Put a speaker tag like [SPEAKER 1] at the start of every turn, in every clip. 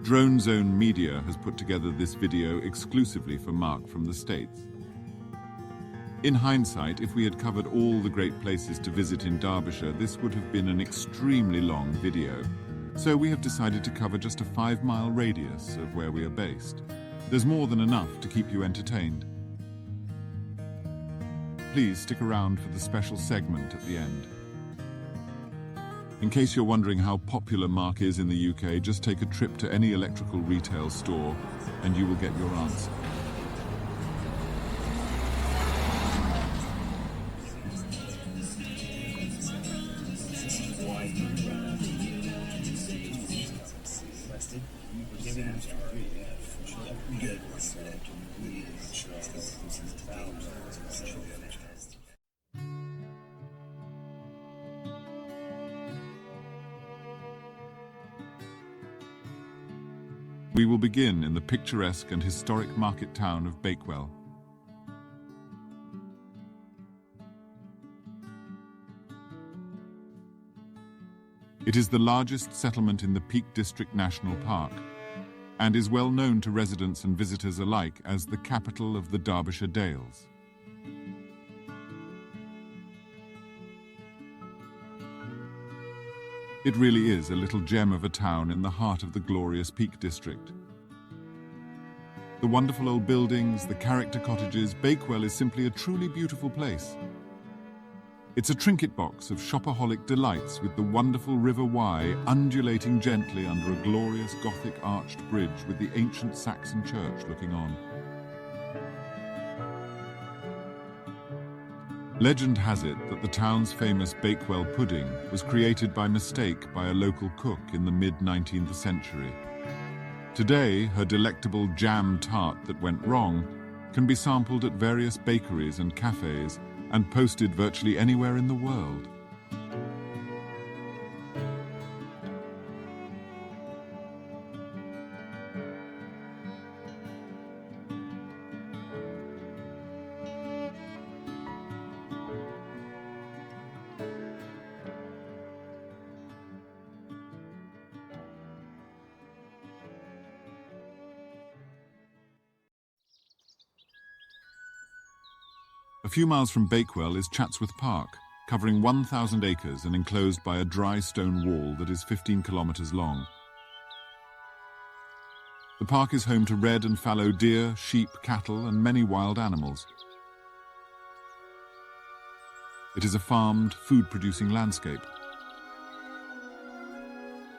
[SPEAKER 1] Dronezone-media has put together this video exclusively for Mark from the States. In hindsight, if we had covered all the great places to visit in Derbyshire, this would have been an extremely long video. So we have decided to cover just a 5-mile radius of where we are based. There's more than enough to keep you entertained. Please stick around for the special segment at the end. In case you're wondering how popular Mark is in the UK, just take a trip to any electrical retail store and you will get your answer. We will begin in the picturesque and historic market town of Bakewell. It is the largest settlement in the Peak District National Park and is well known to residents and visitors alike as the capital of the Derbyshire Dales. It really is a little gem of a town in the heart of the glorious Peak District. The wonderful old buildings, the character cottages, Bakewell is simply a truly beautiful place. It's a trinket box of shopaholic delights with the wonderful River Wye undulating gently under a glorious Gothic arched bridge with the ancient Saxon church looking on. Legend has it that the town's famous Bakewell pudding was created by mistake by a local cook in the mid-19th century. Today, her delectable jam tart that went wrong can be sampled at various bakeries and cafes and posted virtually anywhere in the world. A few miles from Bakewell is Chatsworth Park, covering 1,000 acres and enclosed by a dry stone wall that is 15 kilometers long. The park is home to red and fallow deer, sheep, cattle, and many wild animals. It is a farmed, food-producing landscape.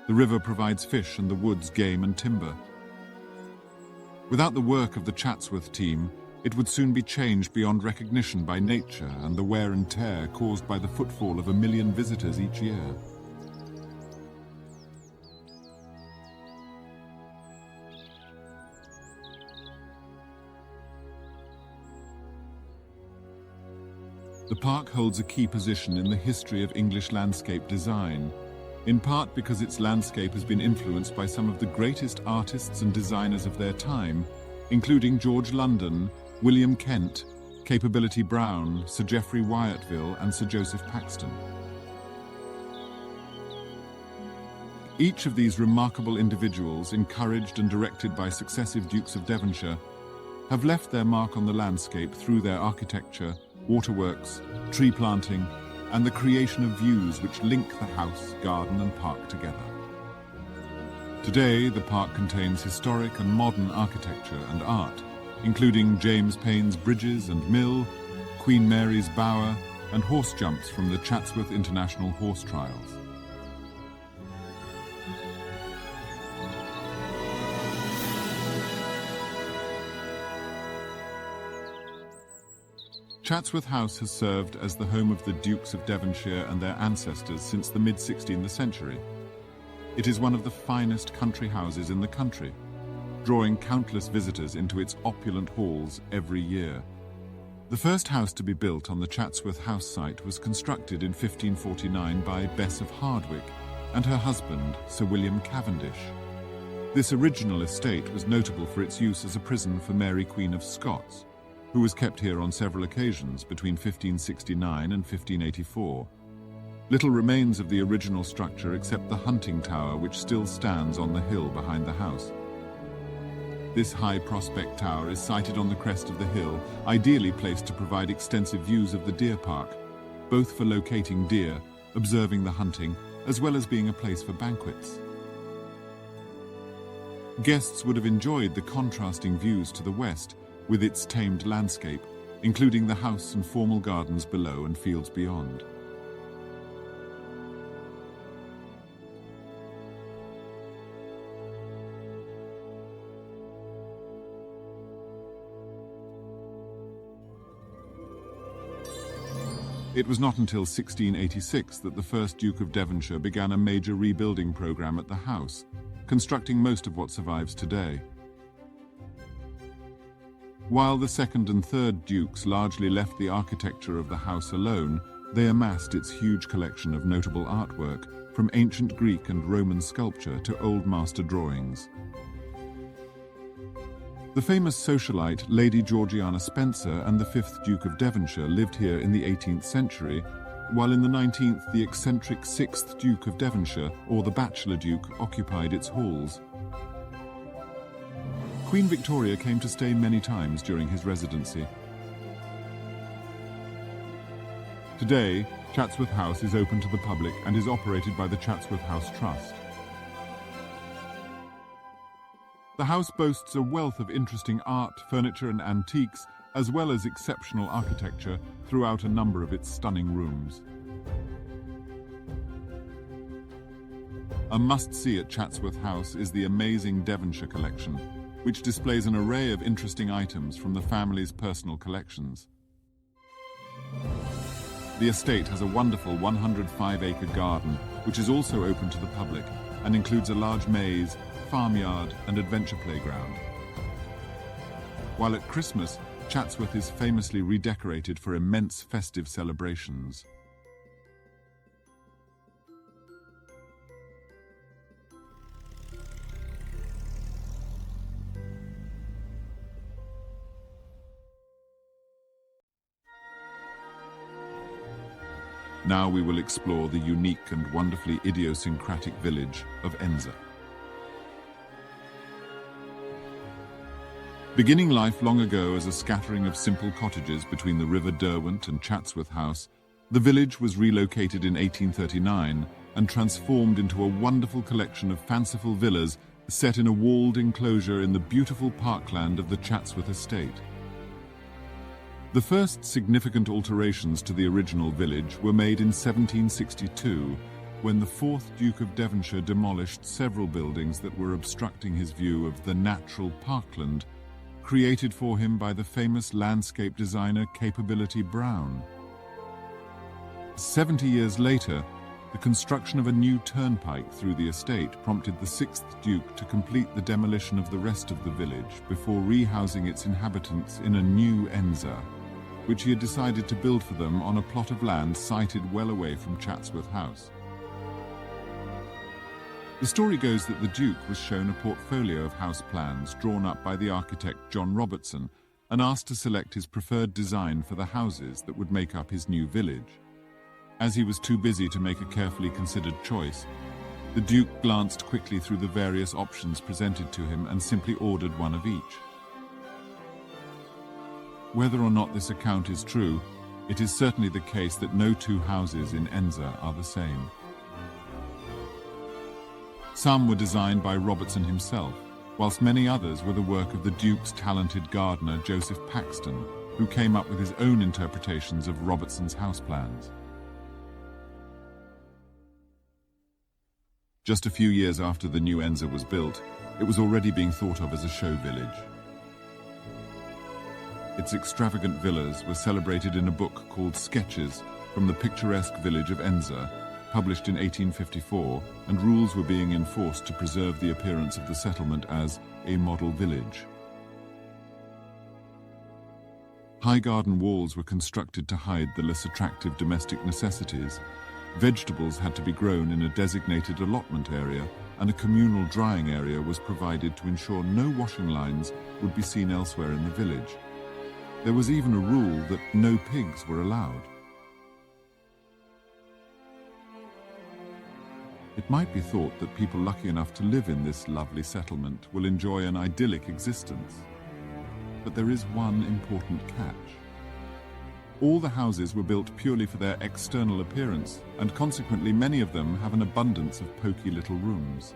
[SPEAKER 1] The river provides fish and the woods game and timber. Without the work of the Chatsworth team, it would soon be changed beyond recognition by nature and the wear and tear caused by the footfall of 1 million visitors each year. The park holds a key position in the history of English landscape design, in part because its landscape has been influenced by some of the greatest artists and designers of their time, including George London, William Kent, Capability Brown, Sir Geoffrey Wyatville, and Sir Joseph Paxton. Each of these remarkable individuals, encouraged and directed by successive Dukes of Devonshire, have left their mark on the landscape through their architecture, waterworks, tree planting, and the creation of views which link the house, garden, and park together. Today, the park contains historic and modern architecture and art, including James Payn's bridges and mill, Queen Mary's bower, and horse jumps from the Chatsworth International Horse Trials. Chatsworth House has served as the home of the Dukes of Devonshire and their ancestors since the mid-16th century. It is one of the finest country houses in the country, drawing countless visitors into its opulent halls every year. The first house to be built on the Chatsworth House site was constructed in 1549 by Bess of Hardwick and her husband, Sir William Cavendish. This original estate was notable for its use as a prison for Mary Queen of Scots, who was kept here on several occasions between 1569 and 1584. Little remains of the original structure except the hunting tower which still stands on the hill behind the house. This high prospect tower is sited on the crest of the hill, ideally placed to provide extensive views of the deer park, both for locating deer, observing the hunting, as well as being a place for banquets. Guests would have enjoyed the contrasting views to the west, with its tamed landscape, including the house and formal gardens below and fields beyond. It was not until 1686 that the first Duke of Devonshire began a major rebuilding program at the house, constructing most of what survives today. While the second and third dukes largely left the architecture of the house alone, they amassed its huge collection of notable artwork, from ancient Greek and Roman sculpture to Old Master drawings. The famous socialite Lady Georgiana Spencer and the 5th Duke of Devonshire lived here in the 18th century, while in the 19th the eccentric 6th Duke of Devonshire, or the Bachelor Duke, occupied its halls. Queen Victoria came to stay many times during his residency. Today, Chatsworth House is open to the public and is operated by the Chatsworth House Trust. The house boasts a wealth of interesting art, furniture and antiques, as well as exceptional architecture throughout a number of its stunning rooms. A must-see at Chatsworth House is the amazing Devonshire collection, which displays an array of interesting items from the family's personal collections. The estate has a wonderful 105-acre garden, which is also open to the public and includes a large maze, farmyard and adventure playground. While at Christmas, Chatsworth is famously redecorated for immense festive celebrations. Now we will explore the unique and wonderfully idiosyncratic village of Edensor. Beginning life long ago as a scattering of simple cottages between the River Derwent and Chatsworth House, the village was relocated in 1839 and transformed into a wonderful collection of fanciful villas set in a walled enclosure in the beautiful parkland of the Chatsworth estate. The first significant alterations to the original village were made in 1762, when the 4th Duke of Devonshire demolished several buildings that were obstructing his view of the natural parkland created for him by the famous landscape designer Capability Brown. 70 years later, the construction of a new turnpike through the estate prompted the 6th Duke to complete the demolition of the rest of the village before rehousing its inhabitants in a new Edensor, which he had decided to build for them on a plot of land sited well away from Chatsworth House. The story goes that the Duke was shown a portfolio of house plans drawn up by the architect John Robertson and asked to select his preferred design for the houses that would make up his new village. As he was too busy to make a carefully considered choice, the Duke glanced quickly through the various options presented to him and simply ordered one of each. Whether or not this account is true, it is certainly the case that no two houses in Edensor are the same. Some were designed by Robertson himself, whilst many others were the work of the Duke's talented gardener Joseph Paxton, who came up with his own interpretations of Robertson's house plans. Just a few years after the new Edensor was built, it was already being thought of as a show village. Its extravagant villas were celebrated in a book called Sketches from the Picturesque Village of Edensor, published in 1854, and rules were being enforced to preserve the appearance of the settlement as a model village. High garden walls were constructed to hide the less attractive domestic necessities. Vegetables had to be grown in a designated allotment area, and a communal drying area was provided to ensure no washing lines would be seen elsewhere in the village. There was even a rule that no pigs were allowed. It might be thought that people lucky enough to live in this lovely settlement will enjoy an idyllic existence. But there is one important catch. All the houses were built purely for their external appearance, and consequently many of them have an abundance of poky little rooms.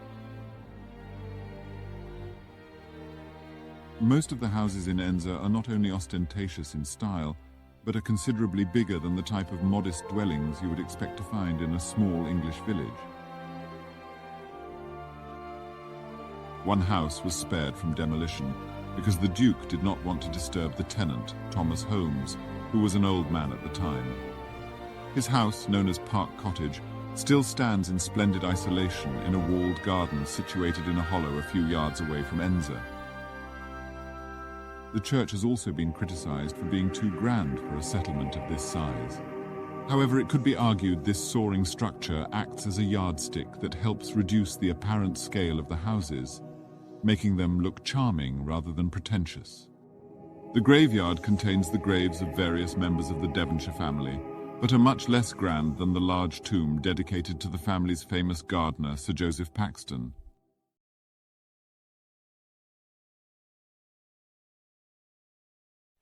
[SPEAKER 1] Most of the houses in Edensor are not only ostentatious in style, but are considerably bigger than the type of modest dwellings you would expect to find in a small English village. One house was spared from demolition because the Duke did not want to disturb the tenant, Thomas Holmes, who was an old man at the time. His house, known as Park Cottage, still stands in splendid isolation in a walled garden situated in a hollow a few yards away from Edensor. The church has also been criticised for being too grand for a settlement of this size. However, it could be argued this soaring structure acts as a yardstick that helps reduce the apparent scale of the houses, making them look charming rather than pretentious. The graveyard contains the graves of various members of the Devonshire family, but are much less grand than the large tomb dedicated to the family's famous gardener, Sir Joseph Paxton.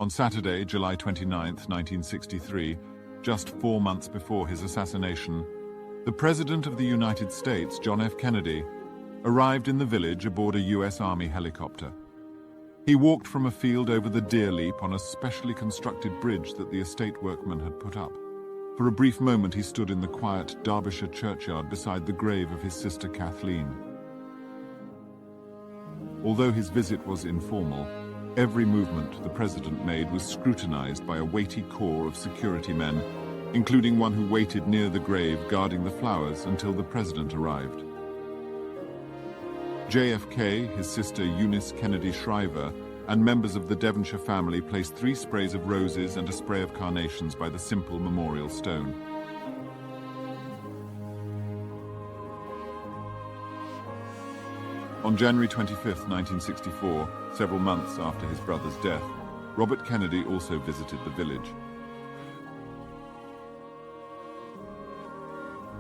[SPEAKER 1] On Saturday, July 29, 1963, just 4 months before his assassination, the President of the United States, John F. Kennedy, arrived in the village aboard a U.S. Army helicopter. He walked from a field over the Deer Leap on a specially constructed bridge that the estate workmen had put up. For a brief moment he stood in the quiet Derbyshire churchyard beside the grave of his sister Kathleen. Although his visit was informal, every movement the president made was scrutinized by a weighty corps of security men, including one who waited near the grave guarding the flowers until the president arrived. JFK, his sister Eunice Kennedy Shriver, and members of the Devonshire family placed 3 sprays of roses and a spray of carnations by the simple memorial stone. On January 25, 1964, several months after his brother's death, Robert Kennedy also visited the village.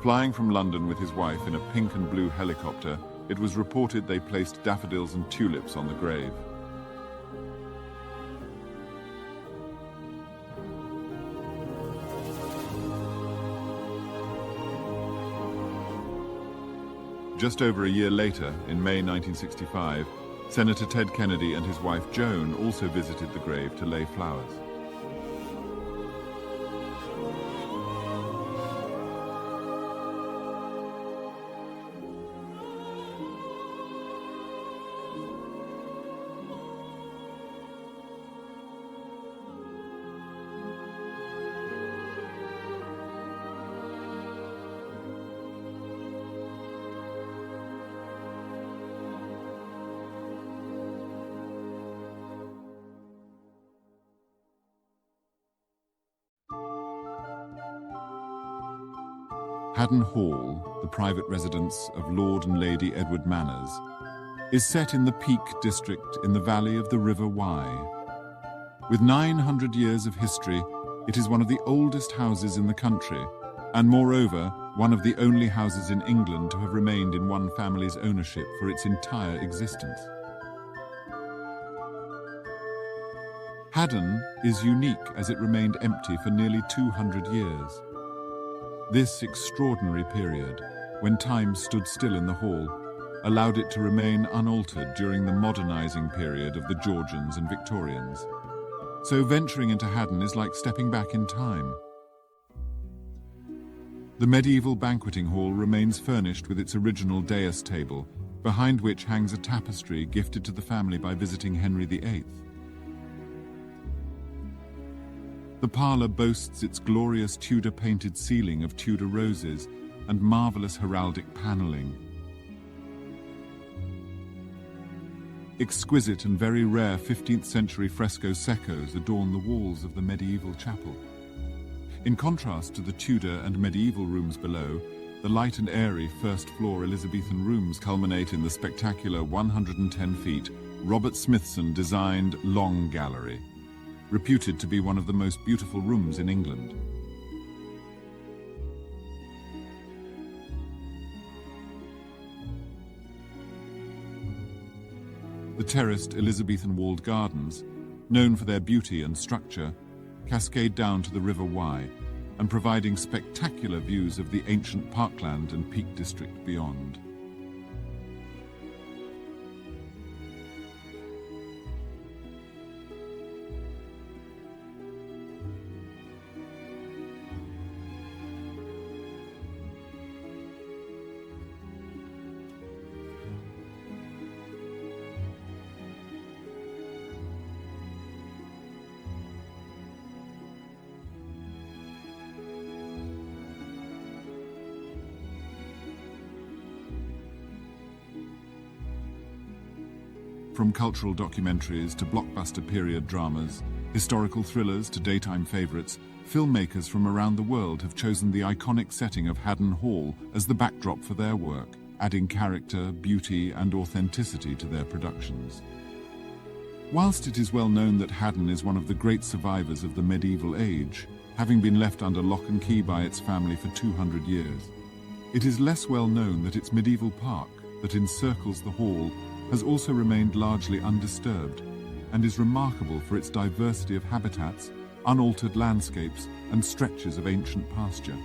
[SPEAKER 1] Flying from London with his wife in a pink and blue helicopter, it was reported they placed daffodils and tulips on the grave. Just over a year later, in May 1965, Senator Ted Kennedy and his wife Joan also visited the grave to lay flowers. Haddon Hall, the private residence of Lord and Lady Edward Manners, is set in the Peak district in the valley of the River Wye. With 900 years of history, it is one of the oldest houses in the country, and moreover, one of the only houses in England to have remained in one family's ownership for its entire existence. Haddon is unique as it remained empty for nearly 200 years. This extraordinary period, when time stood still in the hall, allowed it to remain unaltered during the modernizing period of the Georgians and Victorians. So venturing into Haddon is like stepping back in time. The medieval banqueting hall remains furnished with its original dais table, behind which hangs a tapestry gifted to the family by visiting Henry VIII. The parlour boasts its glorious Tudor-painted ceiling of Tudor roses and marvellous heraldic panelling. Exquisite and very rare 15th century fresco secos adorn the walls of the medieval chapel. In contrast to the Tudor and medieval rooms below, the light and airy first-floor Elizabethan rooms culminate in the spectacular 110 feet Robert Smithson-designed Long Gallery, reputed to be one of the most beautiful rooms in England. The terraced Elizabethan walled gardens, known for their beauty and structure, cascade down to the River Wye and providing spectacular views of the ancient parkland and Peak District beyond. From cultural documentaries to blockbuster period dramas, historical thrillers to daytime favorites, filmmakers from around the world have chosen the iconic setting of Haddon Hall as the backdrop for their work, adding character, beauty, and authenticity to their productions. Whilst it is well known that Haddon is one of the great survivors of the medieval age, having been left under lock and key by its family for 200 years, it is less well known that its medieval park that encircles the hall has also remained largely undisturbed and is remarkable for its diversity of habitats, unaltered landscapes, and stretches of ancient pasture.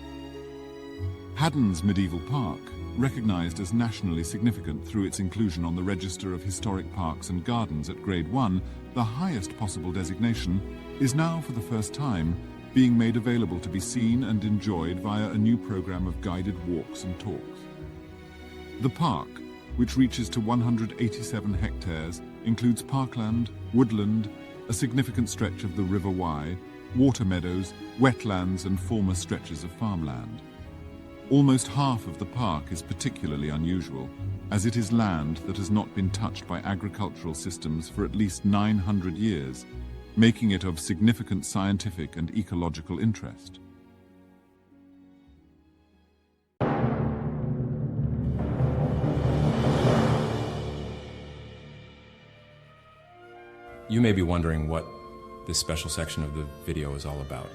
[SPEAKER 1] Haddon's medieval park, recognized as nationally significant through its inclusion on the Register of Historic Parks and Gardens at Grade 1, the highest possible designation, is now for the first time being made available to be seen and enjoyed via a new program of guided walks and talks. The park, which reaches to 187 hectares, includes parkland, woodland, a significant stretch of the River Wye, water meadows, wetlands, and former stretches of farmland. Almost half of the park is particularly unusual, as it is land that has not been touched by agricultural systems for at least 900 years, making it of significant scientific and ecological interest.
[SPEAKER 2] You may be wondering what this special section of the video is all about.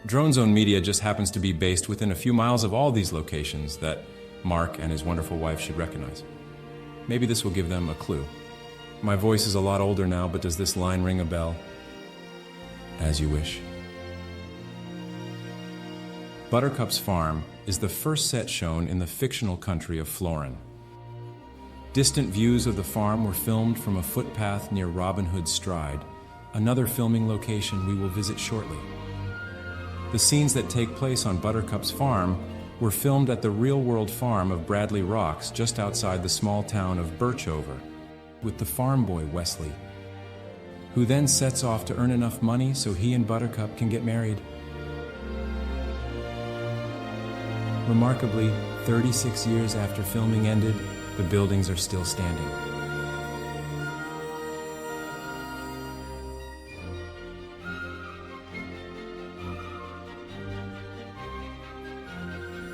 [SPEAKER 2] Dronezone-media just happens to be based within a few miles of all these locations that Mark and his wonderful wife should recognize. Maybe this will give them a clue. My voice is a lot older now, but does this line ring a bell? As you wish. Buttercup's farm is the first set shown in the fictional country of Florin. Distant views of the farm were filmed from a footpath near Robin Hood's Stride, another filming location we will visit shortly. The scenes that take place on Buttercup's farm were filmed at the real-world farm of Bradley Rocks just outside the small town of Birchover, with the farm boy Wesley, who then sets off to earn enough money so he and Buttercup can get married. Remarkably, 36 years after filming ended, the buildings are still standing.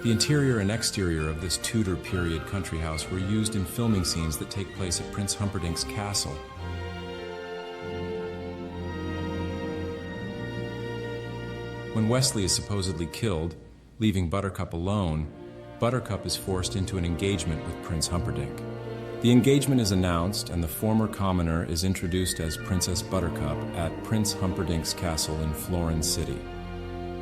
[SPEAKER 2] The interior and exterior of this Tudor period country house were used in filming scenes that take place at Prince Humperdinck's castle. When Wesley is supposedly killed, leaving Buttercup alone, Buttercup is forced into an engagement with Prince Humperdinck. The engagement is announced and the former commoner is introduced as Princess Buttercup at Prince Humperdinck's castle in Florin City.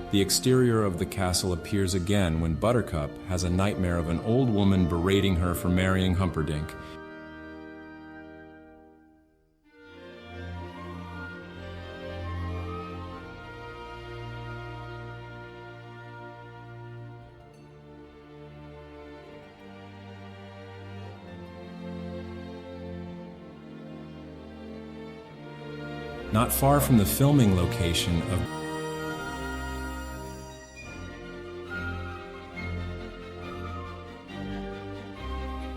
[SPEAKER 2] The exterior of the castle appears again when Buttercup has a nightmare of an old woman berating her for marrying Humperdinck. Not far from the filming location of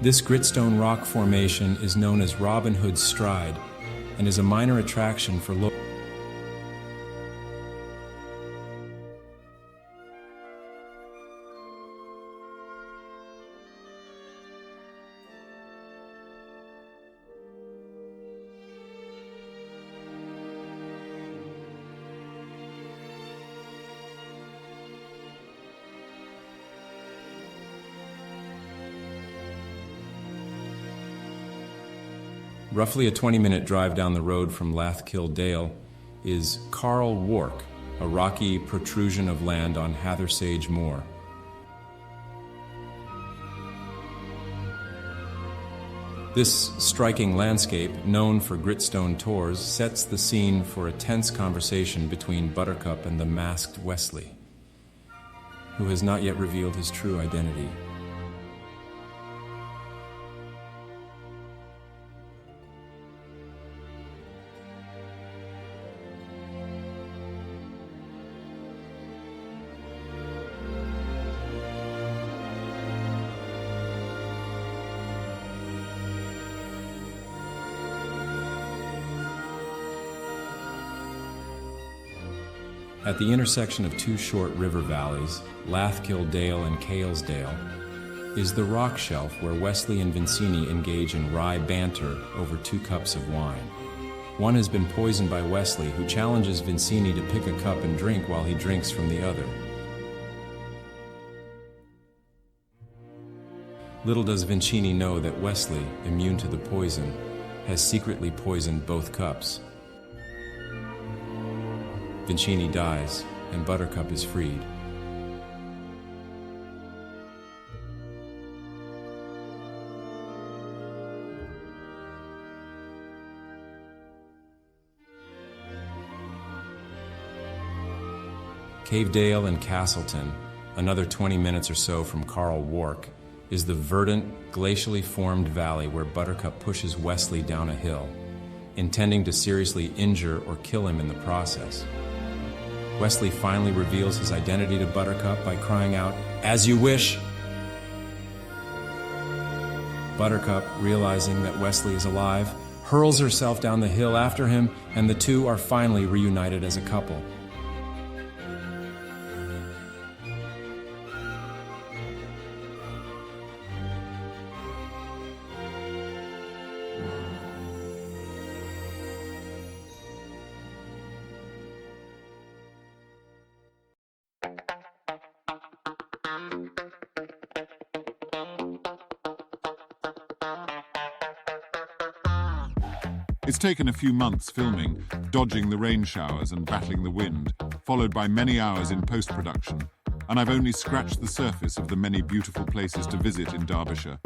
[SPEAKER 2] this gritstone rock formation is known as Robin Hood's Stride and is a minor attraction for local. Roughly a 20-minute drive down the road from Lathkill Dale is Carl Wark, a rocky protrusion of land on Hathersage Moor. This striking landscape, known for gritstone tors, sets the scene for a tense conversation between Buttercup and the masked Wesley, who has not yet revealed his true identity. At the intersection of two short river valleys, Lathkill Dale and Kalesdale, is the rock shelf where Wesley and Vincini engage in wry banter over 2 cups of wine. One has been poisoned by Wesley, who challenges Vincini to pick a cup and drink while he drinks from the other. Little does Vincini know that Wesley, immune to the poison, has secretly poisoned both cups. Vincini dies, and Buttercup is freed. Cavedale and Castleton, another 20 minutes or so from Carl Wark, is the verdant, glacially formed valley where Buttercup pushes Wesley down a hill, intending to seriously injure or kill him in the process. Wesley finally reveals his identity to Buttercup by crying out, "As you wish!" Buttercup, realizing that Wesley is alive, hurls herself down the hill after him, and the two are finally reunited as a couple.
[SPEAKER 1] It's taken a few months filming, dodging the rain showers and battling the wind, followed by many hours in post-production, and I've only scratched the surface of the many beautiful places to visit in Derbyshire.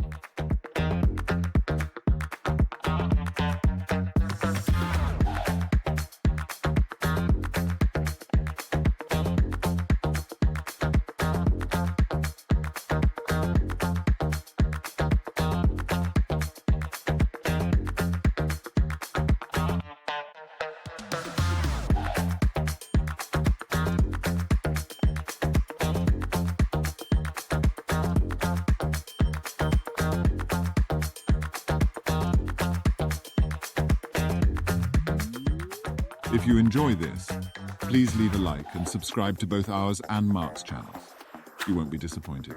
[SPEAKER 1] If you enjoy this, please leave a like and subscribe to both ours and Mark's channels. You won't be disappointed.